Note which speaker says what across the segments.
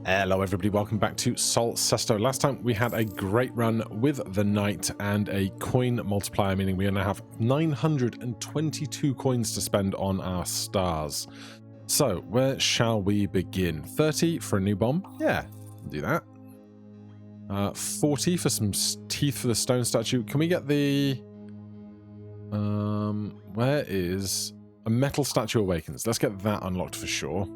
Speaker 1: Hello everybody, welcome back to Cesto. Last time we had a great run with the knight and a coin multiplier, meaning we now have 922 coins to spend on our stars. So where shall we begin? 30 for a new bomb? Yeah, do that. 40 for some teeth for the stone statue. Can we get the... where is... a metal statue awakens? Let's get that unlocked for sure.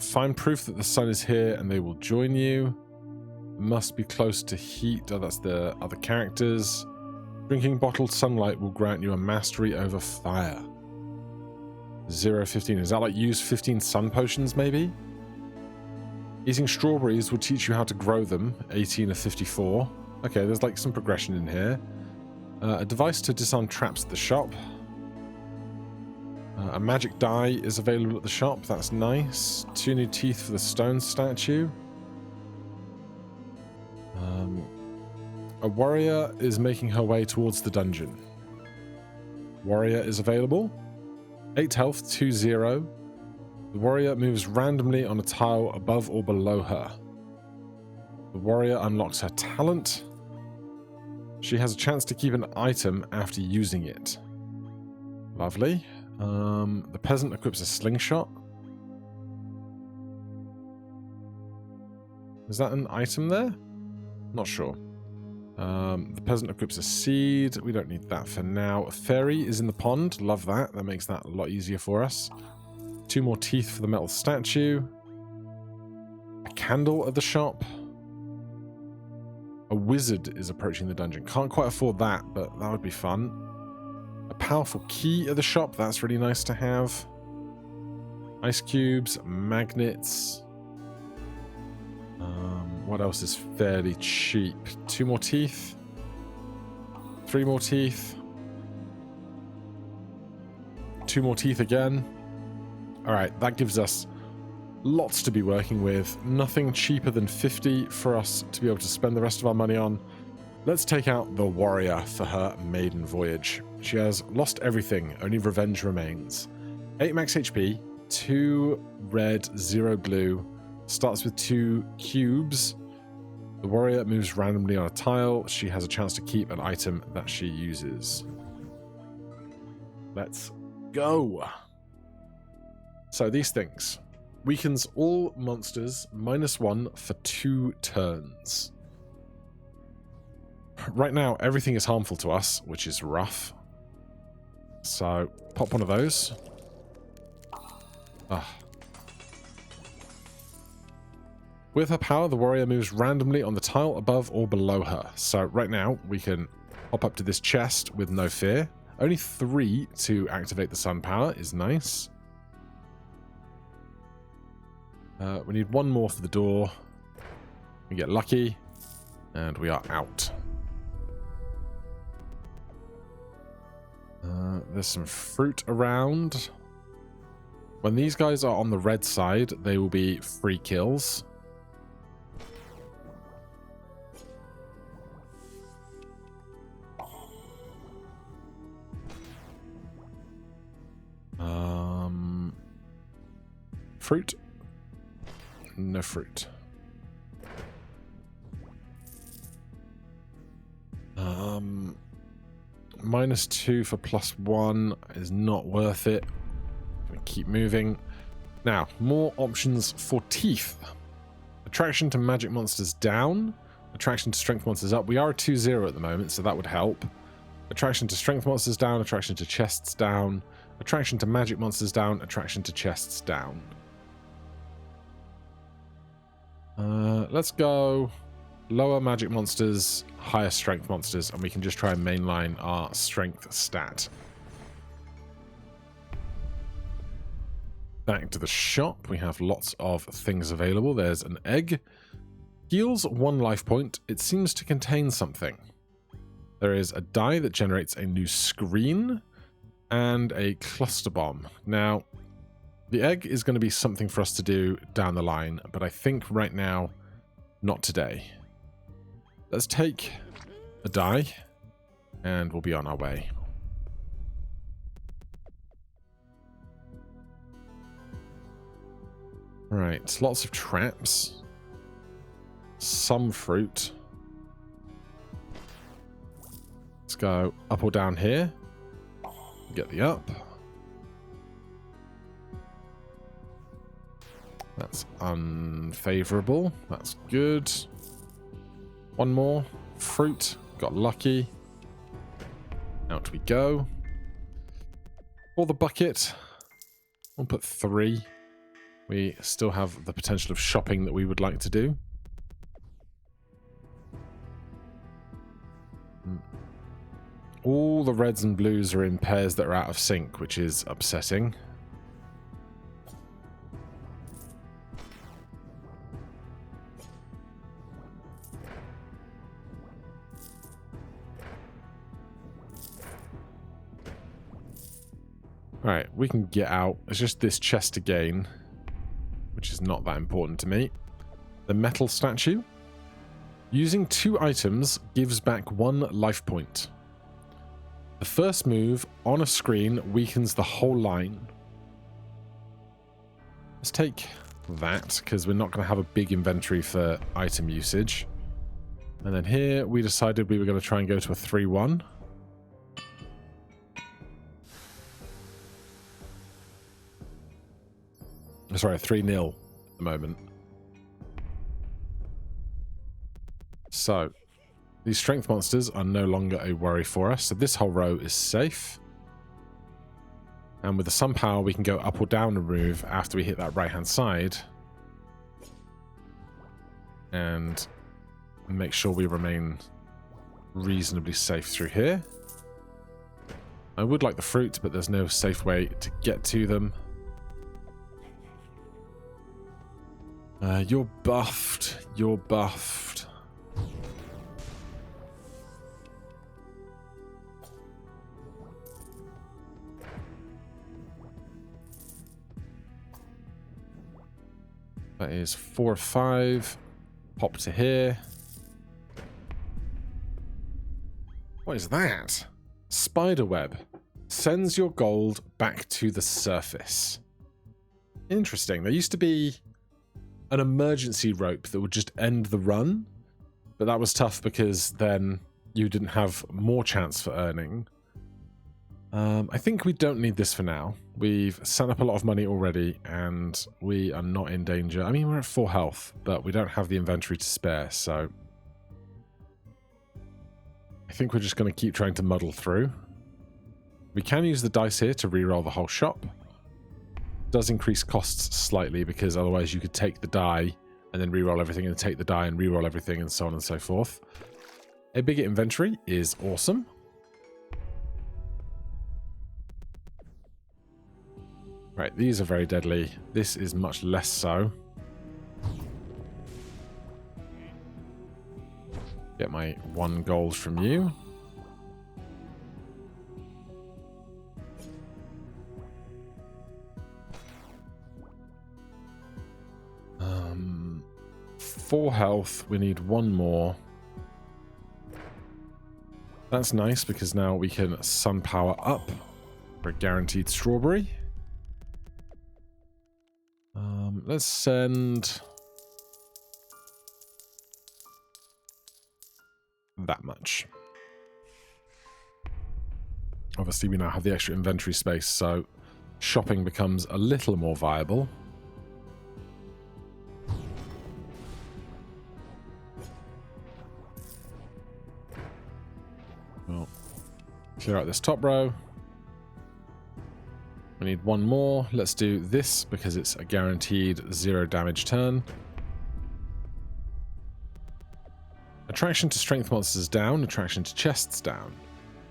Speaker 1: Find proof that the sun is here and they will join you. Must be close to heat. Oh, that's the other characters. Drinking bottled sunlight will grant you a mastery over fire. 0-15. Is that like use 15 sun potions maybe? Eating strawberries will teach you how to grow them. 18 of 54. Okay, there's like some progression in here. A device to disarm traps at the shop. A magic die is available at the shop. That's nice. 2 new teeth for the stone statue. A warrior is making her way towards the dungeon. Warrior is available. 8 health, 2-0. The warrior moves randomly on a tile above or below her. The warrior unlocks her talent. She has a chance to keep an item after using it. Lovely. The peasant equips a slingshot. Is that an item there? Not sure. The peasant equips a seed. We don't need that for now. A fairy is in the pond. Love that. That makes that a lot easier for us. 2 more teeth for the metal statue. A candle at the shop. A wizard is approaching the dungeon. Can't quite afford that, but that would be fun. A powerful key at the shop. That's really nice to have. Ice cubes, magnets. What else is fairly cheap? 2 more teeth. 3 more teeth. 2 more teeth again. Alright, that gives us lots to be working with. Nothing cheaper than 50 for us to be able to spend the rest of our money on. Let's take out the warrior for her maiden voyage. She has lost everything, only revenge remains. 8 max HP, 2 red, 0 blue, starts with 2 cubes. The warrior moves randomly on a tile. She has a chance to keep an item that she uses. Let's go. So these things. Weakens all monsters, -1 for 2 turns. Right now, everything is harmful to us, which is rough. So, pop one of those. With her power, the warrior moves randomly on the tile above or below her. So, right now, we can hop up to this chest with no fear. Only 3 to activate the sun power is nice. We need 1 more for the door. We get lucky, and we are out. There's some fruit around. When these guys are on the red side, they will be free kills. Fruit? No fruit. -2 for +1 is not worth it. Keep moving. Now, more options for teeth. Attraction to magic monsters down. Attraction to strength monsters up. We are a 2-0 at the moment, so that would help. Attraction to strength monsters down. Attraction to chests down. Attraction to magic monsters down. Attraction to chests down. Let's go lower magic monsters, higher strength monsters, and we can just try and mainline our strength stat. Back to the shop. We have lots of things available. There's an egg. Heals 1 life point. It seems to contain something. There is a die that generates a new screen and a cluster bomb. Now, the egg is going to be something for us to do down the line, but I think right now, not today. Let's take a die, and we'll be on our way. Right, lots of traps. Some fruit. Let's go up or down here. Get the up. That's unfavorable. That's good. One more. Fruit. Got lucky. Out we go. For the bucket, we'll put 3. We still have the potential of shopping that we would like to do. All the reds and blues are in pairs that are out of sync, which is upsetting. Alright, we can get out. It's just this chest to gain, which is not that important to me. The metal statue. Using 2 items gives back 1 life point. The first move on a screen weakens the whole line. Let's take that, because we're not going to have a big inventory for item usage. And then here, we decided we were going to try and go to a 3-1. Sorry, 3-0 at the moment. So, these strength monsters are no longer a worry for us. So this whole row is safe. And with the sun power, we can go up or down a move after we hit that right-hand side. And make sure we remain reasonably safe through here. I would like the fruit, but there's no safe way to get to them. You're buffed. You're buffed. That is 4 or 5. Pop to here. What is that? Spiderweb. Sends your gold back to the surface. Interesting. There used to be an emergency rope that would just end the run, but that was tough because then you didn't have more chance for earning. I think we don't need this for now. We've sent up a lot of money already and we are not in danger. I mean, we're at 4 health, but we don't have the inventory to spare, so I think we're just going to keep trying to muddle through. We can use the dice here to reroll the whole shop. It does increase costs slightly because otherwise you could take the die and then reroll everything and take the die and reroll everything and so on and so forth. A bigger inventory is awesome. Right, these are very deadly. This is much less so. Get my 1 gold from you. Um, 4 health. We need 1 more. That's nice because now we can sun power up for a guaranteed strawberry. Let's send that much. Obviously, we now have the extra inventory space, so shopping becomes a little more viable. Well, clear out this top row. We need 1 more. Let's do this because it's a guaranteed 0 damage turn. Attraction to strength monsters down, attraction to chests down.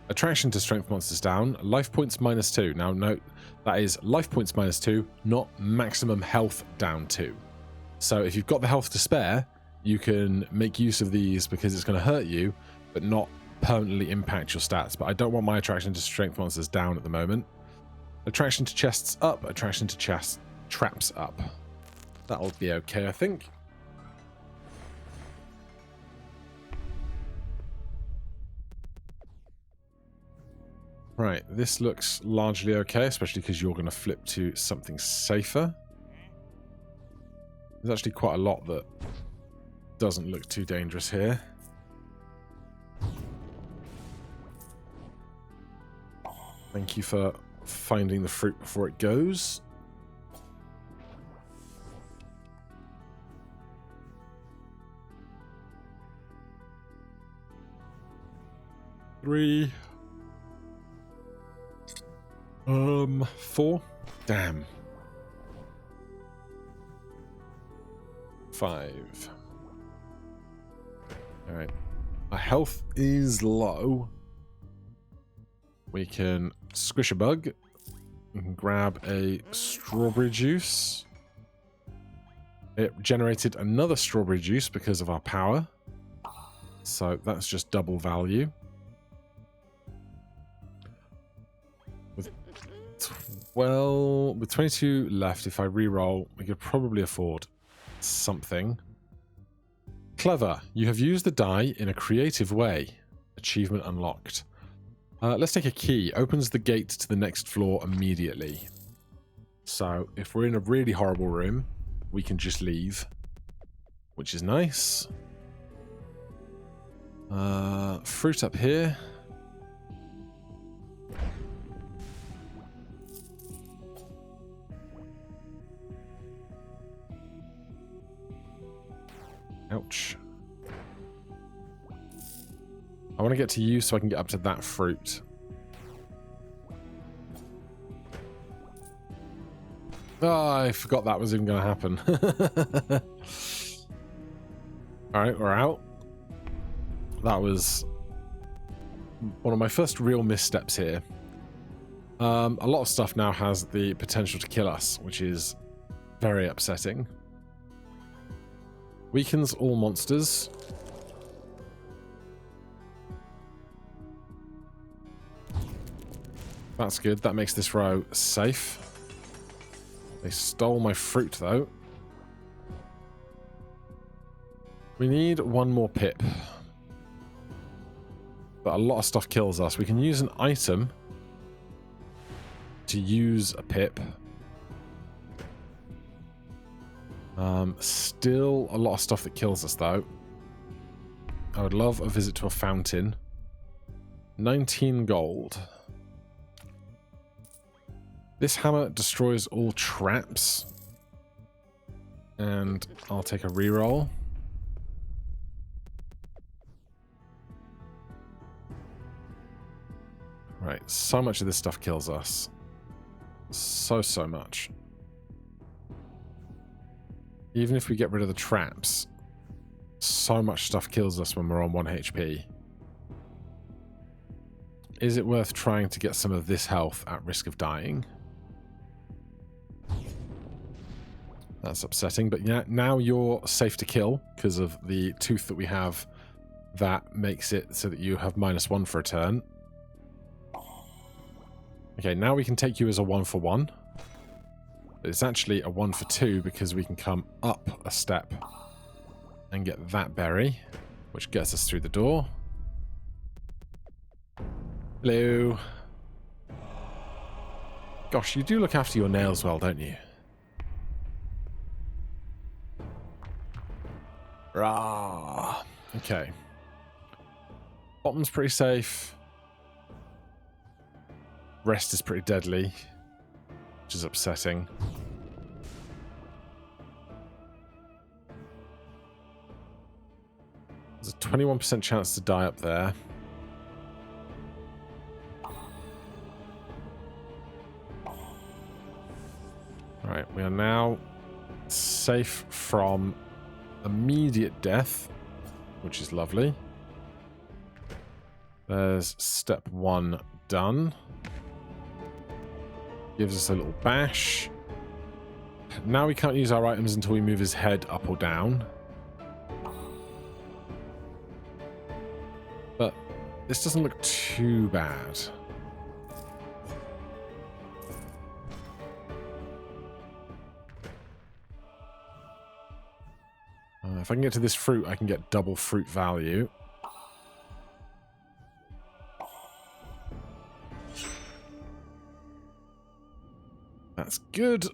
Speaker 1: Attraction to strength monsters down, life points -2. Now note, that is life points -2, not maximum health down 2. So if you've got the health to spare, you can make use of these because it's going to hurt you, but not permanently impact your stats. But I don't want my attraction to strength monsters down at the moment. Attraction to chests up, attraction to traps up. That'll be okay, I think. Right, this looks largely okay, especially because you're going to flip to something safer. There's actually quite a lot that doesn't look too dangerous here. Thank you for finding the fruit before it goes. Three. 4. Damn. 5. Alright. Our health is low. We can squish a bug. We can grab a strawberry juice. It generated another strawberry juice because of our power. So that's just double value. With 22 left, if I re-roll, we could probably afford something. Clever. You have used the die in a creative way. Achievement unlocked. Let's take a key. Opens the gate to the next floor immediately. So if we're in a really horrible room, we can just leave, which is nice. Fruit up here. Ouch. I want to get to you so I can get up to that fruit. Oh, I forgot that was even going to happen. Alright, we're out. That was one of my first real missteps here. A lot of stuff now has the potential to kill us, which is very upsetting. Weakens all monsters. That's good. That makes this row safe. They stole my fruit, though. We need one more pip. But a lot of stuff kills us. We can use an item to use a pip. Still a lot of stuff that kills us, though. I would love a visit to a fountain. 19 gold. This hammer destroys all traps. And I'll take a reroll. Right, so much of this stuff kills us. So much. Even if we get rid of the traps, so much stuff kills us when we're on 1 HP. Is it worth trying to get some of this health at risk of dying? That's upsetting, but yeah, now you're safe to kill because of the tooth that we have that makes it so that you have -1 for a turn. Okay, now we can take you as a 1-for-1. It's actually a 1-for-2 because we can come up a step and get that berry, which gets us through the door. Hello. Gosh, you do look after your nails well, don't you? Rah. Okay. Bottom's pretty safe. Rest is pretty deadly, which is upsetting. There's a 21% chance to die up there. Alright, we are now safe from immediate death, which is lovely. There's step 1 done. Gives us a little bash. Now we can't use our items until we move his head up or down. But this doesn't look too bad. If I can get to this fruit, I can get double fruit value. That's good.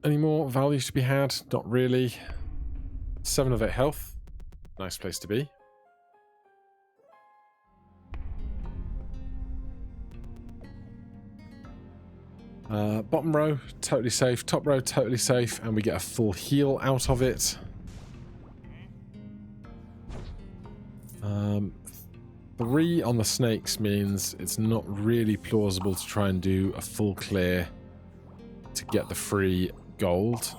Speaker 1: any more value to be had? Not really. 7 of 8 health. Nice place to be. Bottom row, totally safe. Top row, totally safe. And we get a full heal out of it. 3 on the snakes means it's not really plausible to try and do a full clear to get the free gold.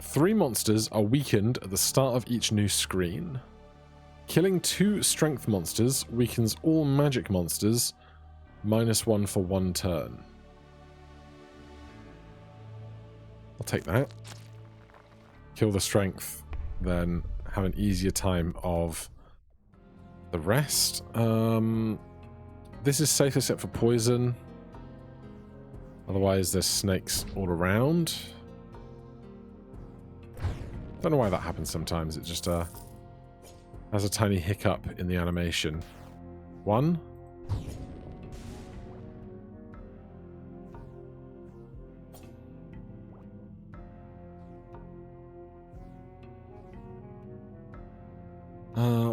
Speaker 1: Three monsters are weakened at the start of each new screen. Killing 2 strength monsters weakens all magic monsters, -1 for 1 turn. I'll take that. Kill the strength, then have an easier time of the rest. This is safe except for poison. Otherwise, there's snakes all around. Don't know why that happens sometimes. It just has a tiny hiccup in the animation. 1.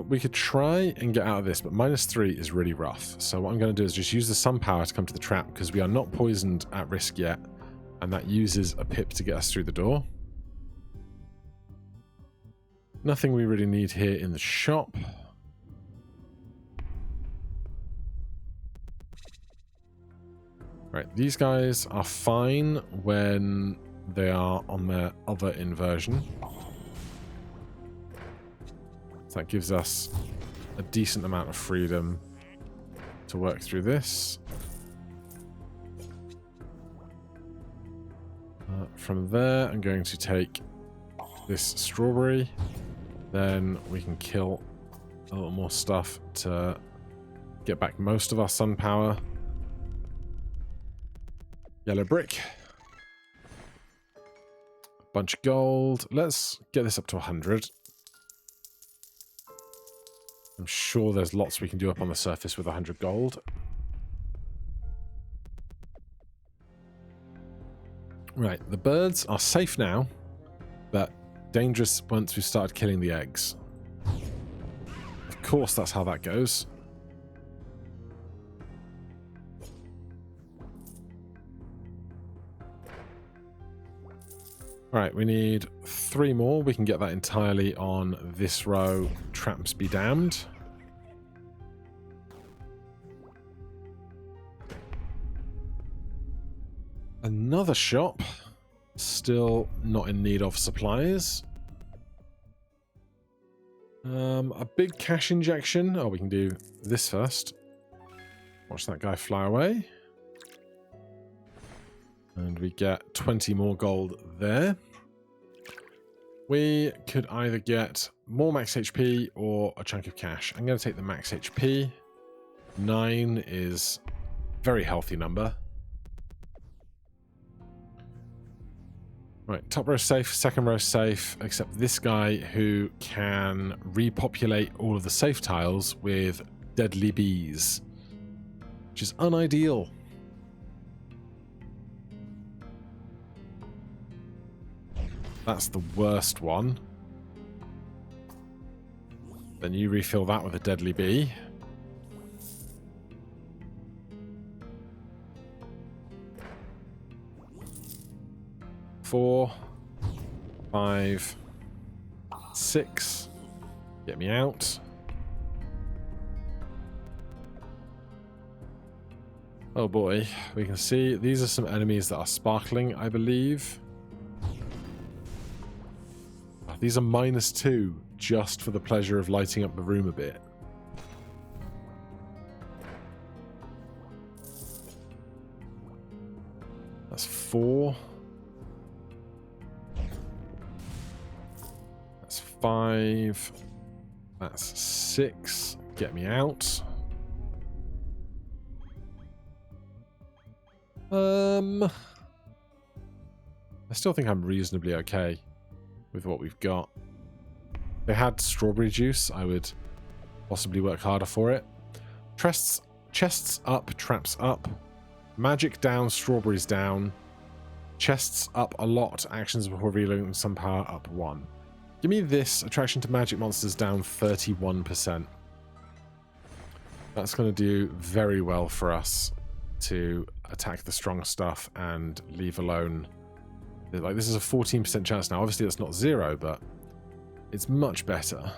Speaker 1: We could try and get out of this, but -3 is really rough. So what I'm going to do is just use the sun power to come to the trap, because we are not poisoned at risk yet, and that uses a pip to get us through the door. Nothing we really need here in the shop. Right, these guys are fine when they are on their other inversion. So that gives us a decent amount of freedom to work through this. From there, I'm going to take this strawberry. Then we can kill a little more stuff to get back most of our sun power. Yellow brick. Bunch of gold. Let's get this up to 100. I'm sure there's lots we can do up on the surface with 100 gold. Right, the birds are safe now, but dangerous once we've started killing the eggs. Of course, that's how that goes. Right, we need 3 more. We can get that entirely on this row. Traps be damned. Another shop. Still not in need of supplies. A big cash injection. Oh, we can do this first. Watch that guy fly away. And we get 20 more gold there. We could either get more max HP or a chunk of cash. I'm going to take the max HP. 9 is a very healthy number. Right, top row safe, second row safe, except this guy who can repopulate all of the safe tiles with deadly bees, which is unideal. That's the worst one. Then you refill that with a deadly bee. Four, 5, 6. Get me out. Oh boy, we can see these are some enemies that are sparkling, I believe. These are -2, just for the pleasure of lighting up the room a bit. That's 4. That's 5. That's 6. Get me out. I still think I'm reasonably okay with what we've got. If they had strawberry juice, I would possibly work harder for it. Chests up, traps up. Magic down, strawberries down. Chests up a lot. Actions before reloading some power up 1. Give me this. Attraction to magic monsters down 31%. That's going to do very well for us to attack the strong stuff and leave alone. Like, this is a 14% chance now. Obviously, that's not 0, but it's much better.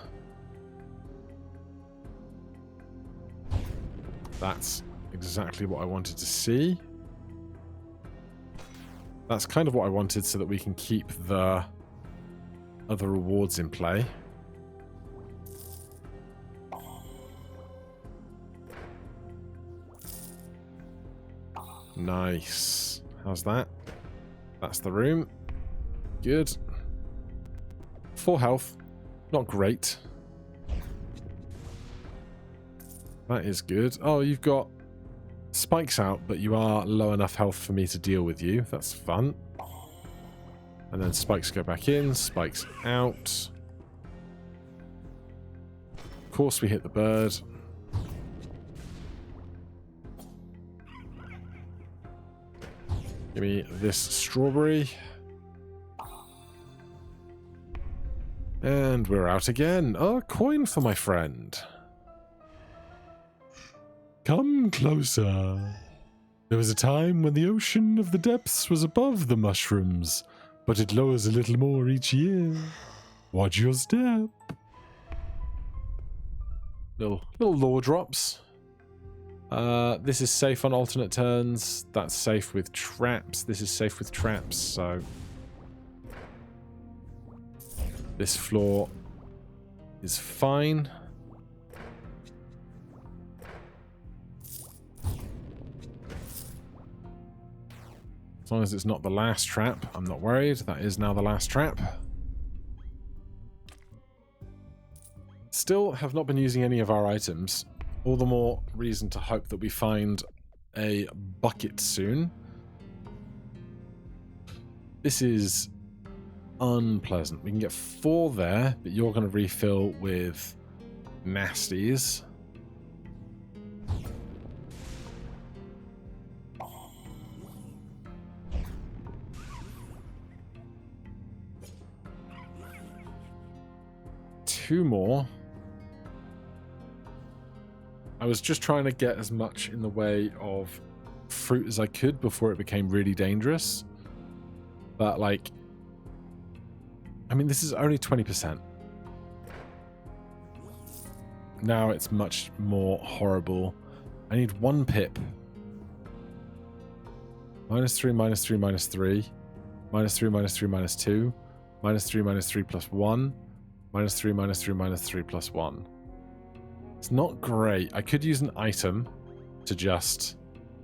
Speaker 1: That's exactly what I wanted to see. That's kind of what I wanted so that we can keep the other rewards in play. Nice. How's that? That's the room. Good. 4 health. Not great. That is good. Oh, you've got spikes out, but you are low enough health for me to deal with you. That's fun. And then spikes go back in, spikes out. Of course we hit the bird. Give me this strawberry. And we're out again. Oh, a coin for my friend. Come closer. There was a time when the ocean of the depths was above the mushrooms, but it lowers a little more each year. Watch your step. Little lore drops. This is safe on alternate turns. That's safe with traps. This is safe with traps, so... This floor is fine. As long as it's not the last trap, I'm not worried. That is now the last trap. Still have not been using any of our items. All the more reason to hope that we find a bucket soon. This is unpleasant. We can get 4 there, but you're going to refill with nasties. Two more. I was just trying to get as much in the way of fruit as I could before it became really dangerous. But, like, I mean, this is only 20%. Now it's much more horrible. I need 1 pip. -3, -3, -3. -3, -3, -2. -3, -3 plus 1. -3, -3, -3 plus 1. It's not great. I could use an item to just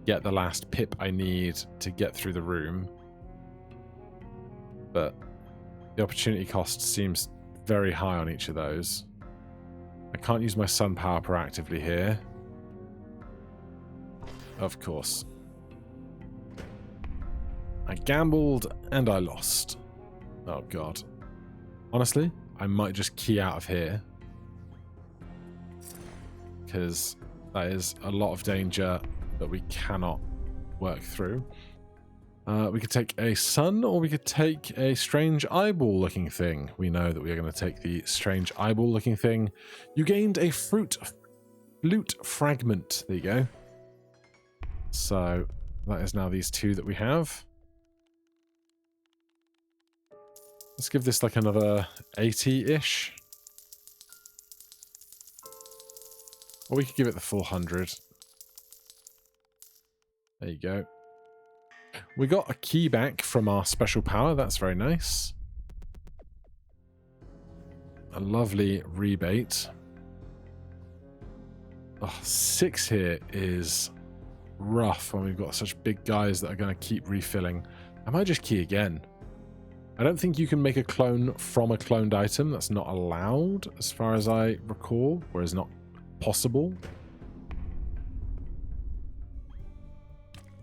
Speaker 1: get the last pip I need to get through the room. But the opportunity cost seems very high on each of those. I can't use my sun power proactively here. Of course. I gambled and I lost. Oh god. Honestly, I might just key out of here. Because that is a lot of danger that we cannot work through. We could take a sun, or we could take a strange eyeball-looking thing. We know that we are going to take the strange eyeball-looking thing. You gained a flute fragment. There you go. So that is now these 2 that we have. Let's give this like another 80-ish. Or we could give it the full 100. There you go. We got a key back from our special power. That's very nice. A lovely rebate. Oh, 6 here is rough when we've got such big guys that are going to keep refilling. I might just key again. I don't think you can make a clone from a cloned item. That's not allowed, as far as I recall, or is not possible.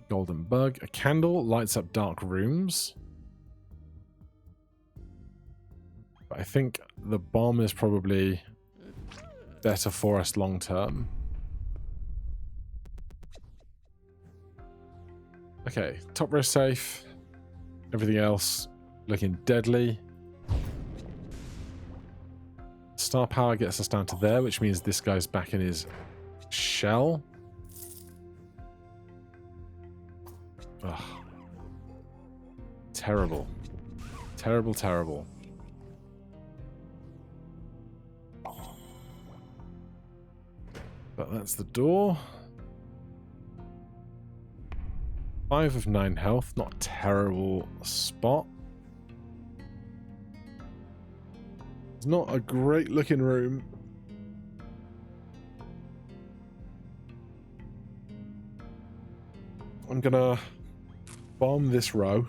Speaker 1: Golden bug. A candle lights up dark rooms. But I think the bomb is probably better for us long term. Okay, top row safe. Everything else looking deadly. Star power gets us down to there, which means this guy's back in his shell. Ugh. Terrible. Terrible, terrible. But that's the door. 5 of 9 health, not a terrible spot. It's not a great looking room. I'm gonna bomb this row.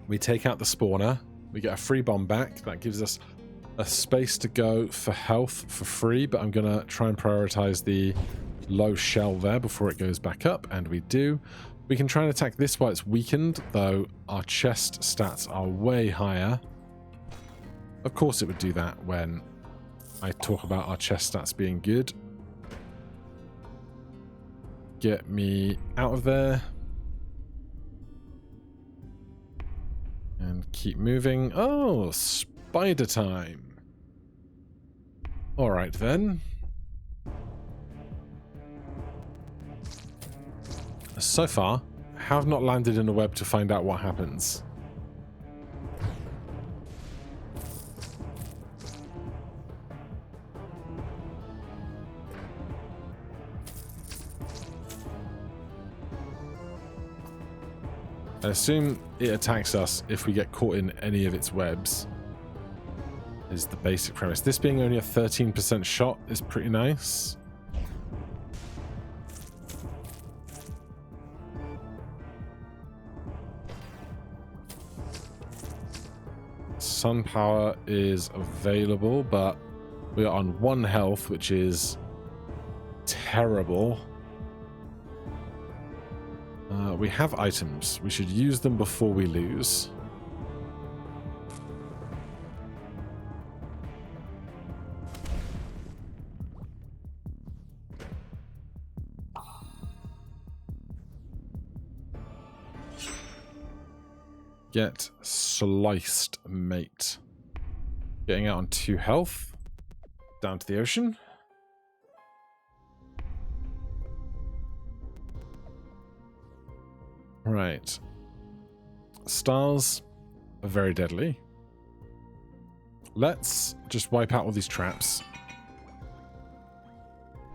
Speaker 1: We take out the spawner. We get a free bomb back. That gives us a space to go for health for free, but I'm gonna try and prioritize the low shell there before it goes back up, and we do. We can try and attack this while it's weakened, though our chest stats are way higher. Of course it would do that when I talk about our chest stats being good. Get me out of there. And keep moving. Oh, spider time. Alright then. So far, have not landed in a web to find out what happens. I assume it attacks us if we get caught in any of its webs, is the basic premise. This being only a 13% shot is pretty nice. Sun power is available, but we are on 1 health, which is terrible. We have items. We should use them before we lose. Get sliced, mate. Getting out on 2 health. Down to the ocean. Right. Stars are very deadly. Let's just wipe out all these traps.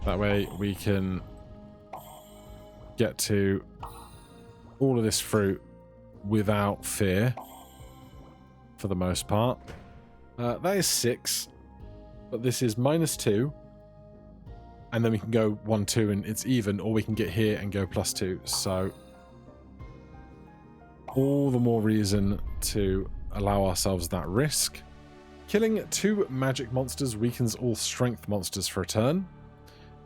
Speaker 1: That way we can get to all of this fruit without fear, for the most part. That is 6, but this is -2. And then we can go 1, 2 and it's even, or we can get here and go +2. So all the more reason to allow ourselves that risk. Killing 2 magic monsters weakens all strength monsters for a turn.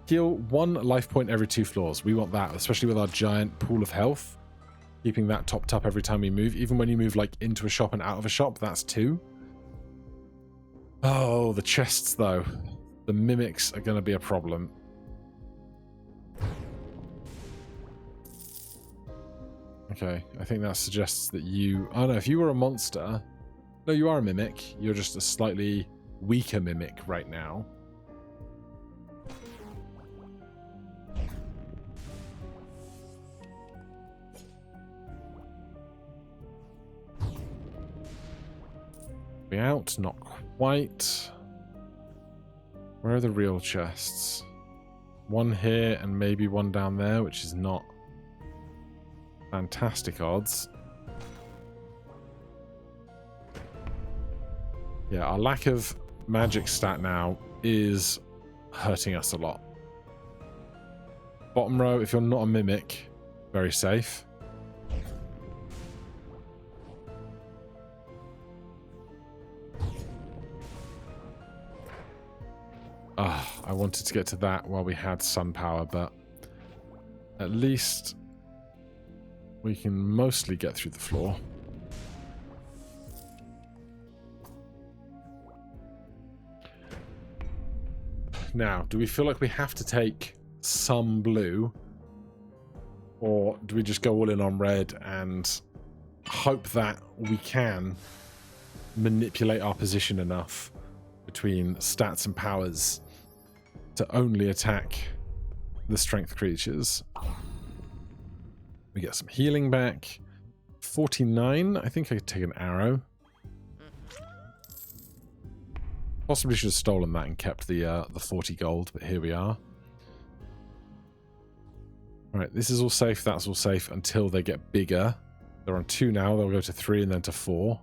Speaker 1: Heal 1 life point every 2 floors. We want that, especially with our giant pool of health. Keeping that topped up every time we move. Even when you move like into a shop and out of a shop, that's 2. Oh, the chests though. The mimics are going to be a problem. Okay, I think that suggests that you... Oh no, if you were a monster... No, you are a mimic. You're just a slightly weaker mimic right now. Be out, not quite. Where are the real chests? 1 here and maybe 1 down there, which is not fantastic odds. Yeah, our lack of magic stat now is hurting us a lot. Bottom row, if you're not a mimic, very safe. I wanted to get to that while we had sun power, but at least we can mostly get through the floor. Now, do we feel like we have to take some blue Or do we just go all in on red and hope that we can manipulate our position enough between stats and powers to only attack the strength creatures? We get some healing back. 49. I think I could take an arrow. Possibly should have stolen that and kept the 40 gold, but here we are. Alright, this is all safe, that's all safe until they get bigger. They're on 2 now, they'll go to 3 and then to 4.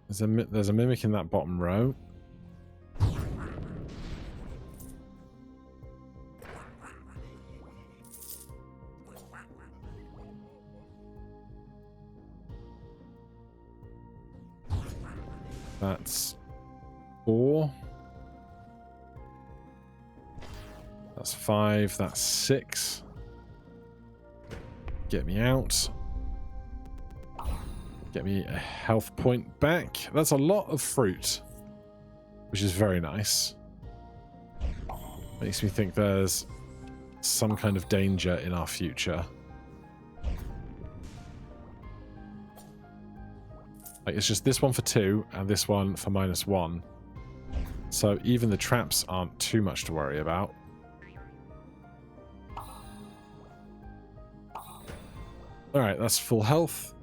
Speaker 1: There's a mimic in that bottom row. That's 4. That's 5. That's 6. Get me out. Get me a health point back. That's a lot of fruit, which is very nice. Makes me think there's some kind of danger in our future. Like, it's just this one for 2 and this one for -1. So even the traps aren't too much to worry about. Alright, that's full health.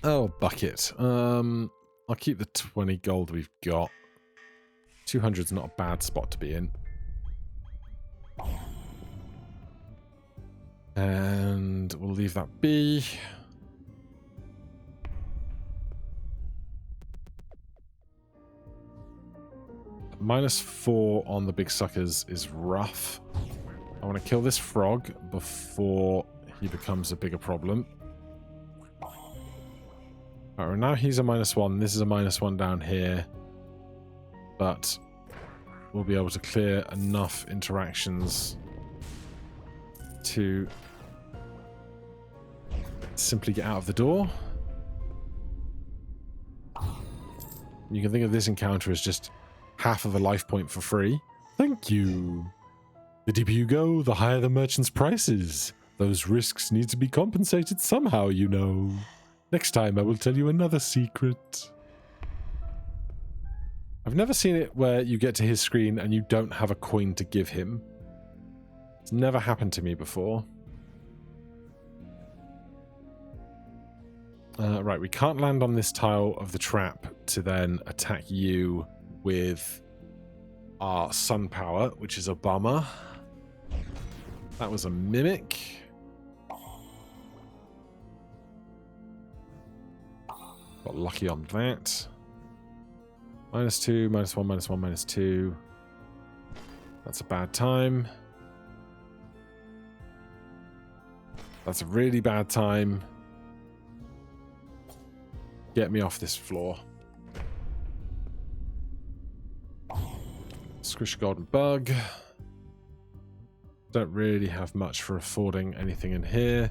Speaker 1: Oh, bucket. I'll keep the 20 gold we've got. 200's not a bad spot to be in. And we'll leave that be. -4 on the big suckers is rough. I want to kill this frog before he becomes a bigger problem. Alright, now he's a -1. This is a -1 down here. But we'll be able to clear enough interactions to simply get out of the door. You can think of this encounter as just half of a life point for free. Thank you. The deeper you go, the higher the merchant's prices. Those risks need to be compensated somehow, you know. Next time I will tell you another secret. I've never seen it where you get to his screen and you don't have a coin to give him. It's never happened to me before. Right, we can't land on this tile of the trap to then attack you with our sun power, which is a bummer. That was a mimic. Got lucky on that. -2, -1, -1, -2. That's a bad time. That's a really bad time. Get me off this floor. Squish golden bug. Don't really have much for affording anything in here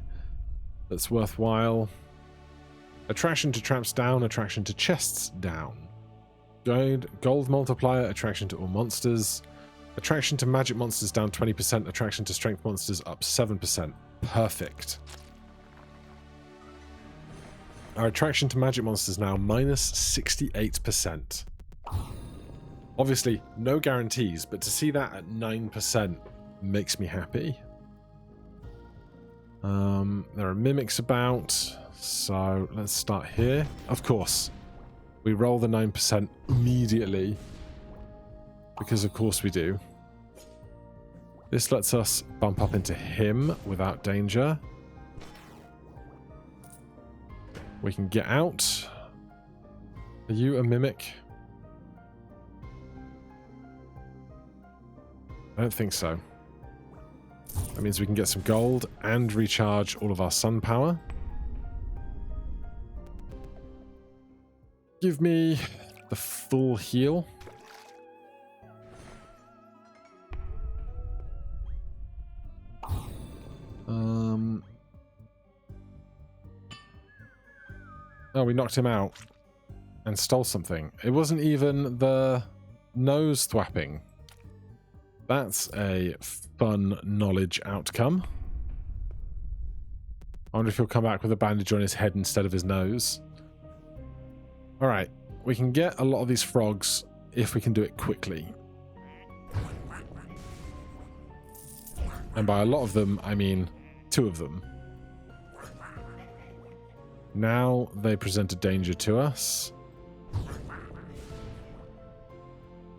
Speaker 1: that's worthwhile. Attraction to traps down, attraction to chests down. Gold multiplier, attraction to all monsters. Attraction to magic monsters down 20%, attraction to strength monsters up 7%. Perfect. Our attraction to magic monsters now -68%. Obviously, no guarantees, but to see that at 9% makes me happy. There are mimics about, so let's start here. Of course, we roll the 9% immediately, because of course we do. This lets us bump up into him without danger. We can get out. Are you a mimic? I don't think so. That means we can get some gold and recharge all of our sun power. Give me the full heal. Oh, we knocked him out and stole something. It wasn't even the nose thwapping That's a fun knowledge outcome. I wonder if he'll come back with a bandage on his head instead of his nose. Alright, we can get a lot of these frogs if we can do it quickly. And by a lot of them, I mean 2 of them. Now they present a danger to us.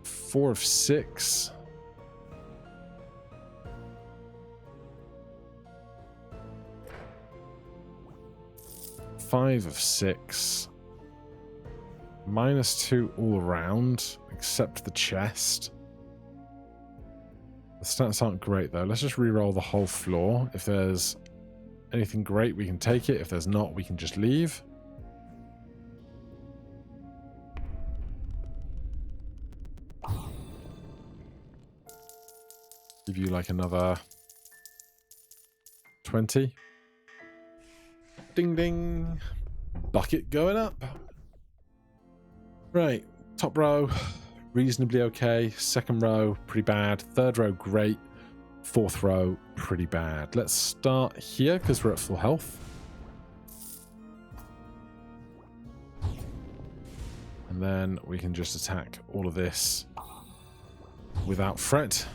Speaker 1: 4 of 6. Five of 6. -2 all around, except the chest. The stats aren't great though. Let's just re-roll the whole floor. If there's anything great, we can take it. If there's not, we can just leave. Give you like another 20. Ding ding. Bucket going up. Right, top row, reasonably okay. Second row, pretty bad. Third row, great. Fourth row, pretty bad. Let's start here because we're at full health. And then we can just attack all of this without fret.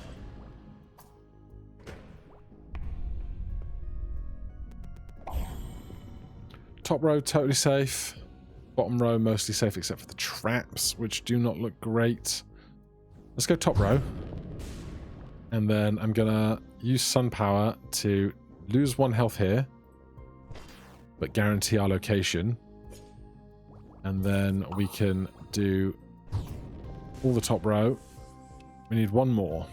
Speaker 1: Top row, totally safe. Bottom row, mostly safe except for the traps, which do not look great. Let's go top row. And then I'm going to use sun power to lose 1 health here, but guarantee our location. And then we can do all the top row. We need 1 more.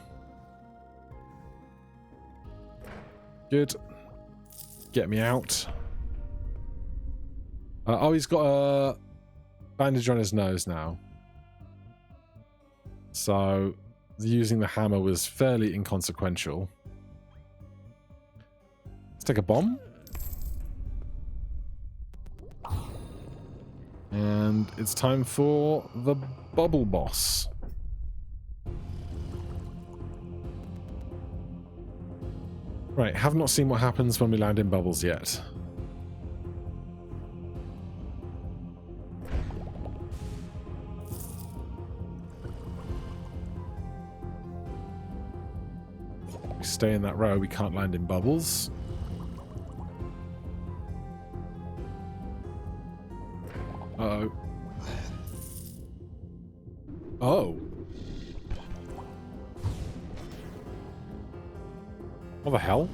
Speaker 1: Good. Get me out. Oh, he's got a bandage on his nose now. So using the hammer was fairly inconsequential. Let's take a bomb. And it's time for the bubble boss. Right, have not seen what happens when we land in bubbles yet. Stay in that row, we can't land in bubbles. Uh-oh. Oh. What the hell?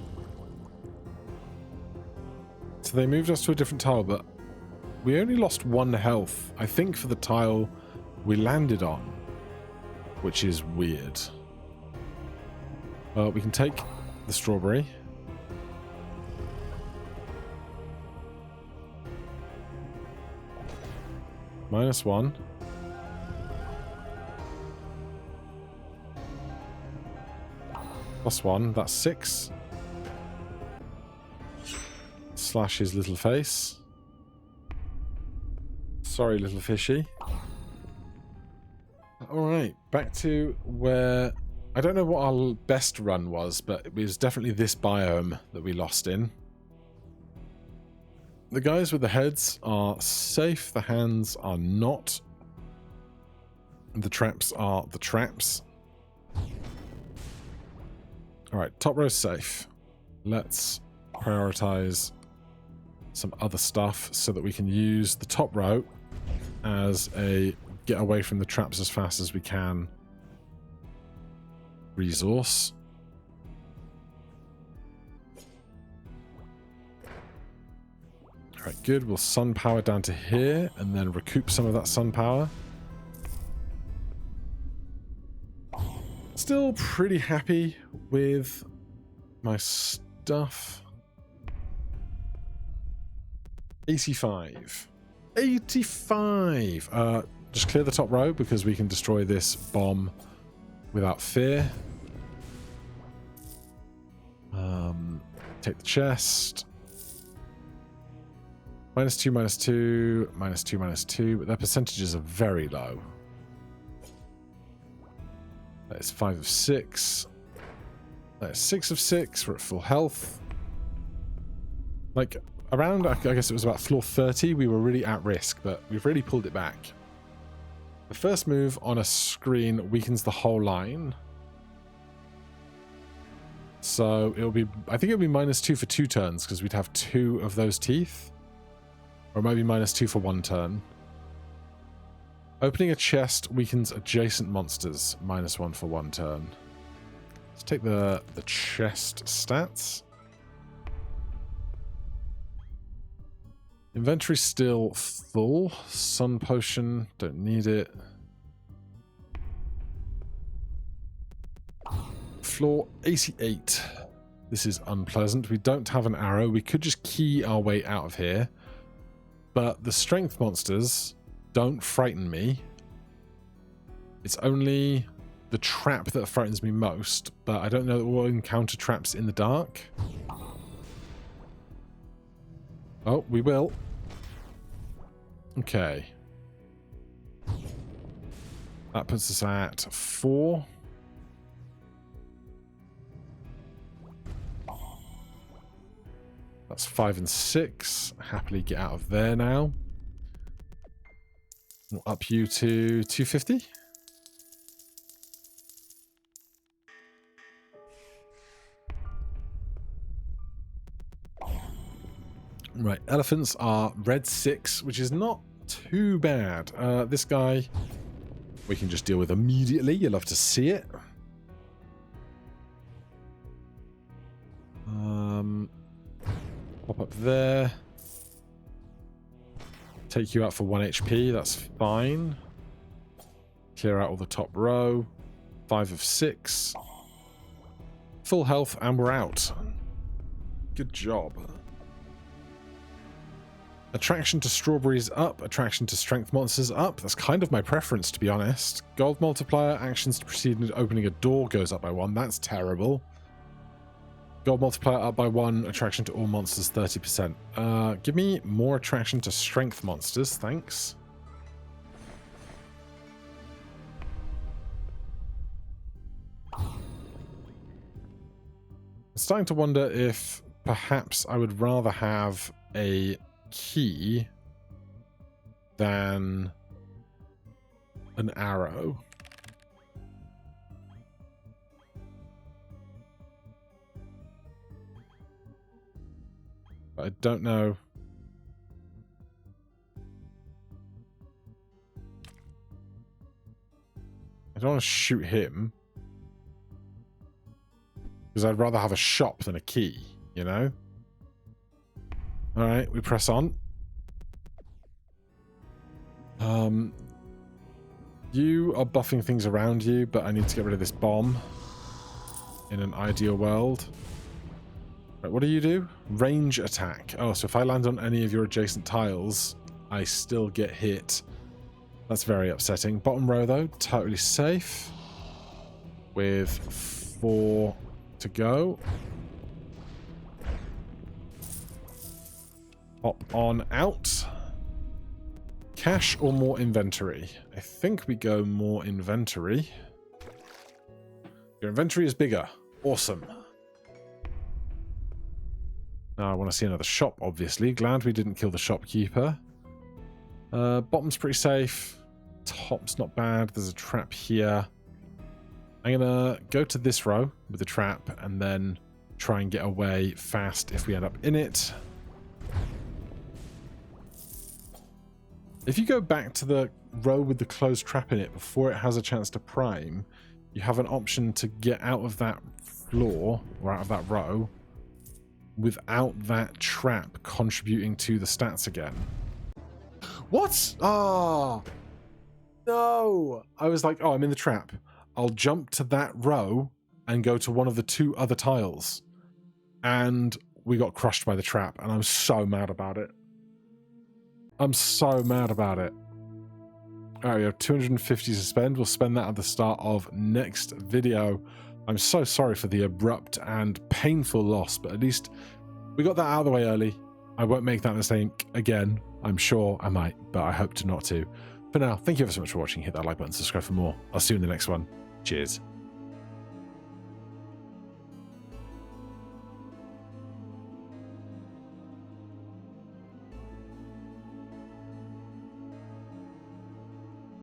Speaker 1: So they moved us to a different tile, but we only lost 1 health, I think, for the tile we landed on, which is weird. We can take the strawberry. -1. +1, that's 6. Slash his little face. Sorry, little fishy. Alright, back to where... I don't know what our best run was, but it was definitely this biome that we lost in. The guys with the heads are safe, the hands are not. The traps are the traps. Alright, top row's safe. Let's prioritize some other stuff so that we can use the top row as a get away from the traps as fast as we can resource. Alright, good. We'll sun power down to here and then recoup some of that sun power. Still pretty happy with my stuff. 85. 85! Just clear the top row because we can destroy this bomb without fear. Take the chest. -2, -2, -2, -2, but their percentages are very low. That is 5 of 6. That's 6 of 6. We're at full health. Like, around, I guess it was about floor 30, we were really at risk, but we've really pulled it back. The first move on a screen weakens the whole line. So it'll be, I think it'll be -2 for 2 turns, because we'd have 2 of those teeth. Or maybe -2 for 1 turn. Opening a chest weakens adjacent monsters, -1 for 1 turn. Let's take the chest stats. Inventory still full. Sun potion, don't need it. Floor 88. This is unpleasant. We don't have an arrow. We could just key our way out of here. But the strength monsters don't frighten me. It's only the trap that frightens me most, but I don't know that we'll encounter traps in the dark. Oh, we will. Okay. That puts us at 4. That's 5 and 6. Happily get out of there now. We'll up you to 250. Right, elephants are red 6, which is not too bad. This guy we can just deal with immediately. You'll love to see it. Pop up there. Take you out for 1 HP, that's fine. Clear out all the top row. 5 of 6. Full health, and we're out. Good job. Attraction to strawberries up, attraction to strength monsters up. That's kind of my preference, to be honest. Gold multiplier, actions to proceed in opening a door goes up by 1. That's terrible. Gold multiplier up by 1, attraction to all monsters 30%. Give me more attraction to strength monsters, thanks. I'm starting to wonder if perhaps I would rather have a key than an arrow. But I don't know. I don't want to shoot him, because I'd rather have a shop than a key, you know? Alright, we press on. You are buffing things around you, but I need to get rid of this bomb in an ideal world. Right, what do you do? Range attack. Oh, so if I land on any of your adjacent tiles, I still get hit. That's very upsetting. Bottom row, though, totally safe. With 4 to go. Hop on out. Cash or more inventory? I think we go more inventory. Your inventory is bigger. Awesome. Now I want to see another shop, obviously. Glad we didn't kill the shopkeeper. Bottom's pretty safe. Top's not bad. There's a trap here. I'm going to go to this row with the trap and then try and get away fast if we end up in it. If you go back to the row with the closed trap in it before it has a chance to prime, you have an option to get out of that floor or out of that row without that trap contributing to the stats again. What? Oh, no. I was like, oh, I'm in the trap. I'll jump to that row and go to one of the 2 other tiles. And we got crushed by the trap, and I'm so mad about it. I'm so mad about it. Alright, we have 250 to spend. We'll spend that at the start of next video. I'm so sorry for the abrupt and painful loss, but at least we got that out of the way early. I won't make that mistake again. I'm sure I might, but I hope to not to. For now, thank you ever so much for watching. Hit that like button, subscribe for more. I'll see you in the next one. Cheers.